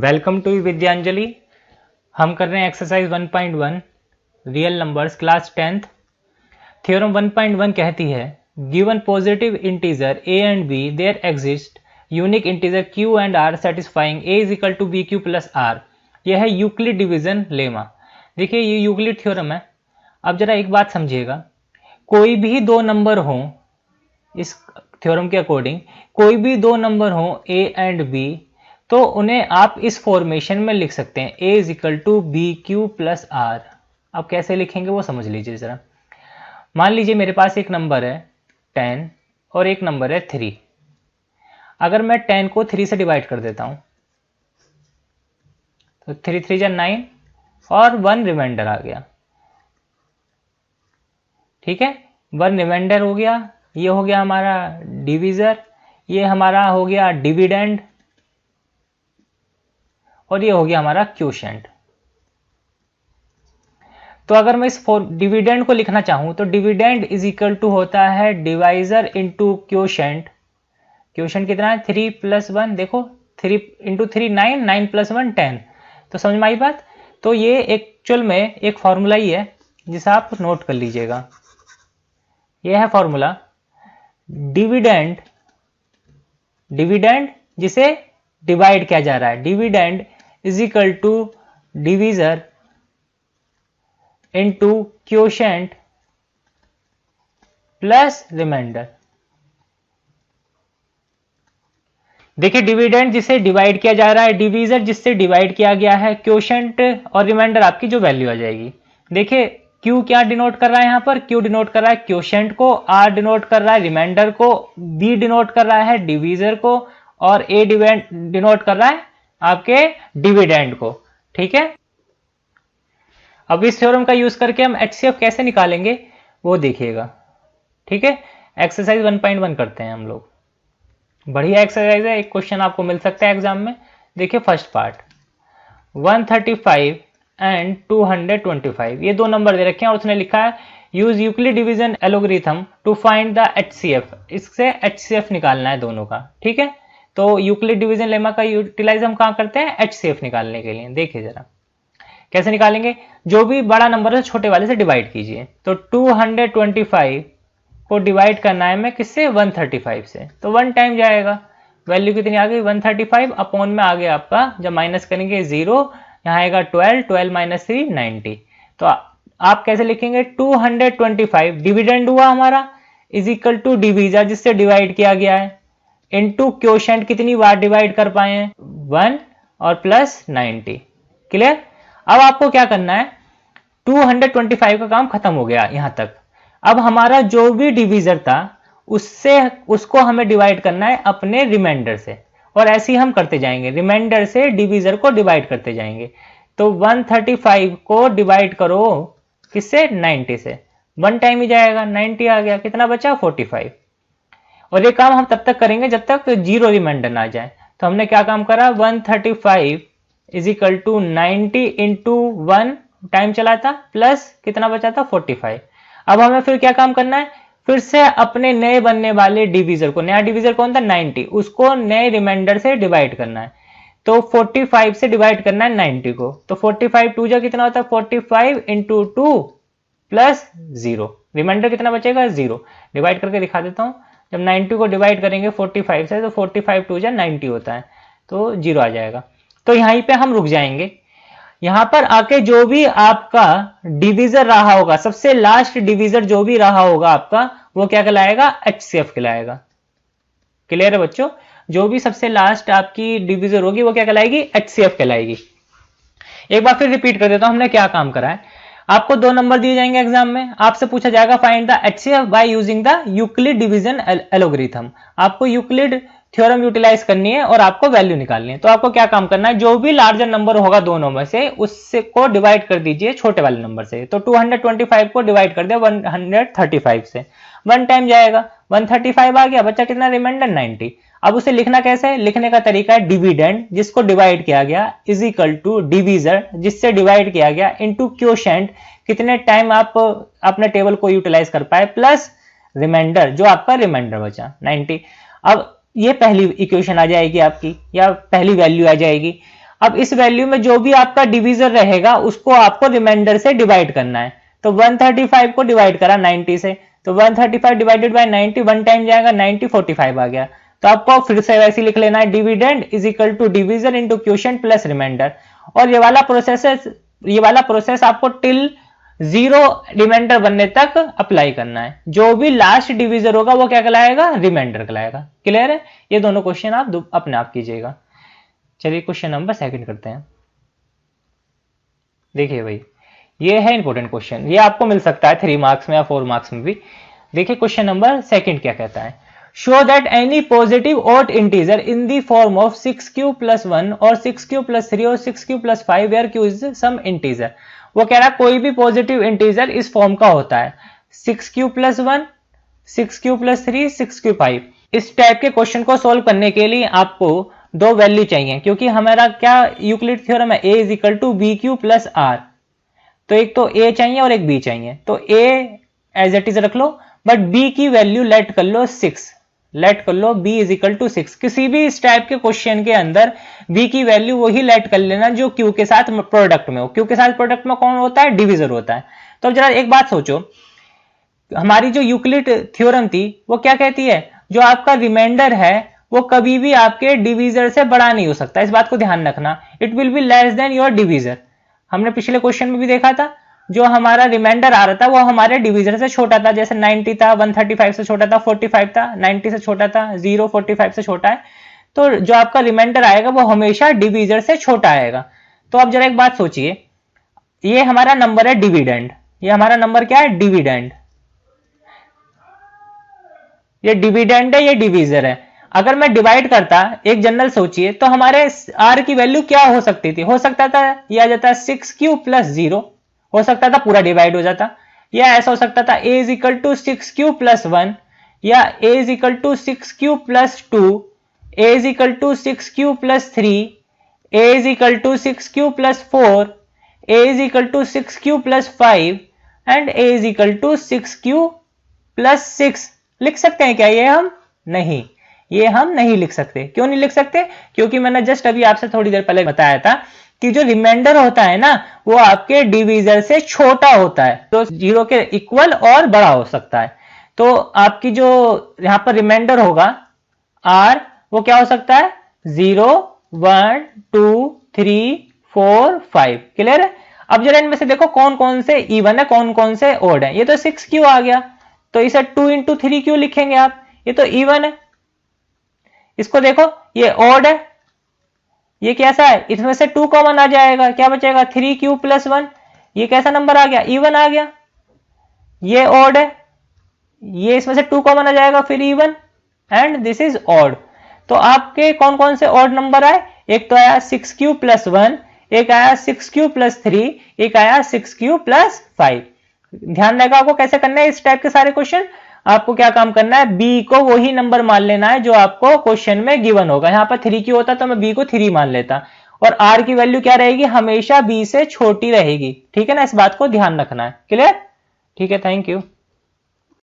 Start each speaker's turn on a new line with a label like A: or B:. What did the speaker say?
A: Welcome to Vidyanjali. हम कर रहे हैं exercise 1.1 real numbers class 10th। Theorem 1.1 कहती है given positive integer a and b there exist unique integer q and r satisfying a is equal to b q plus r. यह है Euclid division lemma. देखिए ये Euclid theorem है। अब जरा एक बात समझिएगा, कोई भी दो नंबर हो, इस थ्योरम के अकॉर्डिंग कोई भी दो नंबर हो a एंड b, तो उन्हें आप इस फॉर्मेशन में लिख सकते हैं a is equal to b q plus r. अब कैसे लिखेंगे वो समझ लीजिए जरा। मान लीजिए मेरे पास एक नंबर है 10 और एक नंबर है 3। अगर मैं 10 को 3 से डिवाइड कर देता हूं तो 3 3 जा 9 और 1 रिमाइंडर आ गया। ठीक है, 1 रिमाइंडर हो गया। ये हो गया हमारा डिवीजर, ये हमारा हो गया डिविडेंड और ये हो गया हमारा क्वोशिएंट। तो अगर मैं इस डिविडेंड को लिखना चाहूं तो डिविडेंड इज इक्वल टू होता है डिवाइजर इंटू क्वोशिएंट। क्वोशिएंट कितना है 3 प्लस 1। देखो 3 इंटू 3 9, 9 प्लस 1 10। तो समझ में आई बात। तो ये एक्चुअल में एक फॉर्मूला ही है जिसे आप नोट कर लीजिएगा। ये है फॉर्मूला डिविडेंड, डिविडेंड जिसे डिवाइड किया जा रहा है, dividend is equal to divisor into quotient plus remainder. देखिए डिविडेंड जिसे डिवाइड किया जा रहा है, डिवीजर जिससे डिवाइड किया गया है, क्वोशिएंट और रिमाइंडर आपकी जो वैल्यू आ जाएगी। देखिए Q क्या डिनोट कर रहा है यहाँ पर, Q डिनोट कर रहा है क्वोशिएंट को, R डिनोट कर रहा है रिमाइंडर को, B डिनोट कर रहा है डिवीजर को और A डिनोट कर रहा है आपके डिविडेंड को। ठीक है, अब इस थ्योरम का यूज करके हम HCF कैसे निकालेंगे वो देखिएगा। ठीक है, एक्सरसाइज 1.1 करते हैं हम लोग। बढ़िया एक्सरसाइज है, एक क्वेश्चन आपको मिल सकता है एग्जाम में। देखिए फर्स्ट पार्ट 135 एंड 225, ये दो नंबर दे रखे हैं और उसने लिखा है use Euclid division algorithm to find the HCF। इससे HCF निकालना है दोनों का। ठीक है, तो यूक्लिड डिवीजन लेमा का यूटिलाइज हम कहां करते हैं, HCF निकालने के लिए। देखिए जरा कैसे निकालेंगे। जो भी बड़ा नंबर है छोटे वाले से डिवाइड कीजिए। तो 225 को डिवाइड करना है मैं किससे, 135 से। तो 1 टाइम जाएगा, वैल्यू कितनी आ गई 135, अपॉन में आ गया आपका, जब माइनस करेंगे 0, यहाँ आएगा 12, 12 माइनस 3 90। तो आप कैसे लिखेंगे 225 डिविडेंड हुआ हमारा इज इक्वल टू डिवीजर जिससे डिवाइड किया गया है इनटू क्वोशिएंट कितनी बार डिवाइड कर पाए हैं 1 और प्लस 90। क्लियर। अब आपको क्या करना है, 225 का काम खत्म हो गया यहां तक। अब हमारा जो भी डिवीजर था उसको हमें डिवाइड करना है अपने रिमाइंडर से, और ऐसे ही हम करते जाएंगे, रिमाइंडर से डिवीजर को डिवाइड करते जाएंगे। तो 135 को डिवाइड करो किससे, 90 से। 1 टाइम ही जाएगा, 90 आ गया, कितना बचा 45। और ये काम हम तब तक करेंगे जब तक 0 रिमाइंडर ना आ जाए। तो हमने क्या काम करा, 135 is equal to 90 into 1 time चला था, प्लस कितना बचा था 45। अब हमें फिर क्या काम करना है, फिर से अपने नए बनने वाले डिवीजर को, नया डिवीजर कौन था 90, उसको नए रिमाइंडर से डिवाइड करना है। तो 45 से डिवाइड करना है 90 को। तो 45 2 जा कितना होता है 45 इंटू 2 प्लस 0, रिमाइंडर कितना बचेगा 0। डिवाइड करके दिखा देता हूं। जब 90 को डिवाइड करेंगे 45 से तो 45 2 जा 90 होता है, तो 0 आ जाएगा। तो यहीं पे हम रुक जाएंगे। यहां पर आके जो भी आपका डिवीजर रहा होगा, सबसे लास्ट डिवीजर जो भी रहा होगा आपका, वो क्या कहलाएगा, HCF कहलाएगा। क्लियर है बच्चों, जो भी सबसे लास्ट आपकी डिवीजर होगी वो क्या कहलाएगी, HCF कहलाएगी। एक बार फिर रिपीट कर देता हूं हमने क्या काम करा है। आपको दो नंबर दिए जाएंगे एग्जाम में, आपसे पूछा जाएगा find the HCF by using the Euclid division algorithm. आपको यूक्लिड थ्योरम यूटिलाइज करनी है और आपको वैल्यू निकालनी है। तो आपको क्या काम करना है, जो भी लार्जर नंबर होगा दोनों में से, उससे को डिवाइड कर दीजिए छोटे वाले नंबर से। तो 225 को डिवाइड कर दिया 135 से, 1 टाइम जाएगा, 135 आ गया, बच्चा कितना रिमाइंडर 90। अब उसे लिखना कैसे है, लिखने का तरीका है डिविडेंड जिसको डिवाइड किया गया इज इक्वल टू डिवीजर जिससे डिवाइड किया गया इनटू क्वोशिएंट कितने टाइम आप अपने टेबल को यूटिलाइज कर पाए, प्लस रिमाइंडर जो आपका रिमाइंडर बचा 90। अब ये पहली इक्वेशन आ जाएगी आपकी, या पहली वैल्यू आ जाएगी। अब इस वैल्यू में जो भी आपका डिवीजर रहेगा उसको आपको रिमाइंडर से डिवाइड करना है। तो 135 को डिवाइड करा 90 से, तो 135 डिवाइडेड बाय 90 वन टाइम जाएगा 90, 45 आ गया। तो आपको फिर से वैसे लिख लेना है, dividend is equal to divisor into quotient plus remainder. और ये वाला प्रोसेस आपको टिल 0 रिमाइंडर बनने तक अप्लाई करना है। जो भी लास्ट डिवीजर होगा वो क्या कहलाएगा, रिमाइंडर कहलाएगा। क्लियर है? ये दोनों क्वेश्चन आप अपने आप कीजिएगा। चलिए क्वेश्चन नंबर 2 करते हैं। देखिए भाई, ये है इंपॉर्टेंट क्वेश्चन, ये आपको मिल सकता है 3 मार्क्स में या 4 मार्क्स में भी। देखिए क्वेश्चन नंबर 2 क्या कहता है, show that any positive odd integer in the form of 6q + 1 और 6q + 3 और 6q + 5 where q is some integer. वो कह रहा है कोई भी पॉजिटिव इंटीजर इस फॉर्म का होता है 6q + 1, 6q + 3, 6q 5। इस टाइप के क्वेश्चन को सोल्व करने के लिए आपको 2 वैल्यू चाहिए, क्योंकि हमारा क्या यूक्लिड थ्योरम है, a = bq + r। तो एक तो a चाहिए और एक b चाहिए। तो a एज इट इज रख लो, बट b की वैल्यू लेट कर लो 6, लेट कर लो b = 6। किसी भी इस टाइप के क्वेश्चन के अंदर b की वैल्यू वही लेट कर लेना जो q के साथ प्रोडक्ट में हो। q के साथ प्रोडक्ट में कौन होता है, डिवीजर होता है। तो जरा एक बात सोचो, हमारी जो यूक्लिड थ्योरम थी वो क्या कहती है, जो आपका रिमाइंडर है वो कभी भी आपके डिवीजर से बड़ा नहीं हो सकता। इस बात को ध्यान रखना, it will be less than your divisor. हमने पिछले क्वेश्चन में भी देखा था, जो हमारा रिमाइंडर आ रहा था वो हमारे डिवीजर से छोटा था। जैसे 90 था, 135 से छोटा था, 45 था, 90 से छोटा था, 0 45 से छोटा है। तो जो आपका रिमाइंडर आएगा वो हमेशा डिवीजर से छोटा आएगा। तो अब जरा एक बात सोचिए, ये हमारा नंबर है डिविडेंड, ये हमारा नंबर क्या है, डिविडेंड। ये डिविडेंड है, ये डिवीजर है। अगर मैं डिवाइड करता, एक जनरल सोचिए, तो हमारे r की वैल्यू क्या हो सकती थी, हो सकता था ये आ जाता 6q + 0, हो सकता था पूरा डिवाइड हो जाता, या ऐसा हो सकता था a = 6q + 1, या a = 6q + 2, a = 6q + 3, a = 6q + 4, a = 6q + 5 and a = 6q + 6। लिख सकते हैं क्या ये हम? नहीं, ये हम नहीं लिख सकते। क्यों नहीं लिख सकते? क्योंकि मैंने जस्ट अभी आपसे थोड़ी देर पहले बताया था कि जो रिमाइंडर होता है ना वो आपके डिवीजर से छोटा होता है, तो 0 के इक्वल और बड़ा हो सकता है। तो आपकी जो यहां पर रिमाइंडर होगा r, वो क्या हो सकता है, 0, 1, 2, 3, 4, 5। क्लियर है? अब जरा इनमें से देखो कौन कौन से इवन है, कौन कौन से ओड है। ये तो 6q आ गया, तो इसे 2 × 3q लिखेंगे आप, ये तो इवन है। इसको देखो, ये ऑड है, ये कैसा है, इसमें से 2 कॉमन आ जाएगा, क्या बचेगा, 3q + 1। ये कैसा नंबर आ गया, इवन आ गया। ये ऑड है, ये इसमें से 2 कॉमन आ जाएगा, फिर even, and this is odd. तो आपके कौन कौन से ऑड नंबर आए, एक तो आया 6q + 1, एक आया 6q + 3, एक आया 6q + 5। ध्यान रहेगा आपको कैसे करना है इस टाइप के सारे क्वेश्चन। आपको क्या काम करना है, b को वही नंबर मान लेना है जो आपको क्वेश्चन में गिवन होगा। यहाँ पर 3q होता तो मैं b को 3 मान लेता, और r की वैल्यू क्या रहेगी, हमेशा b से छोटी रहेगी। ठीक है ना, इस बात को ध्यान रखना है। क्लियर? ठीक है, थैंक यू।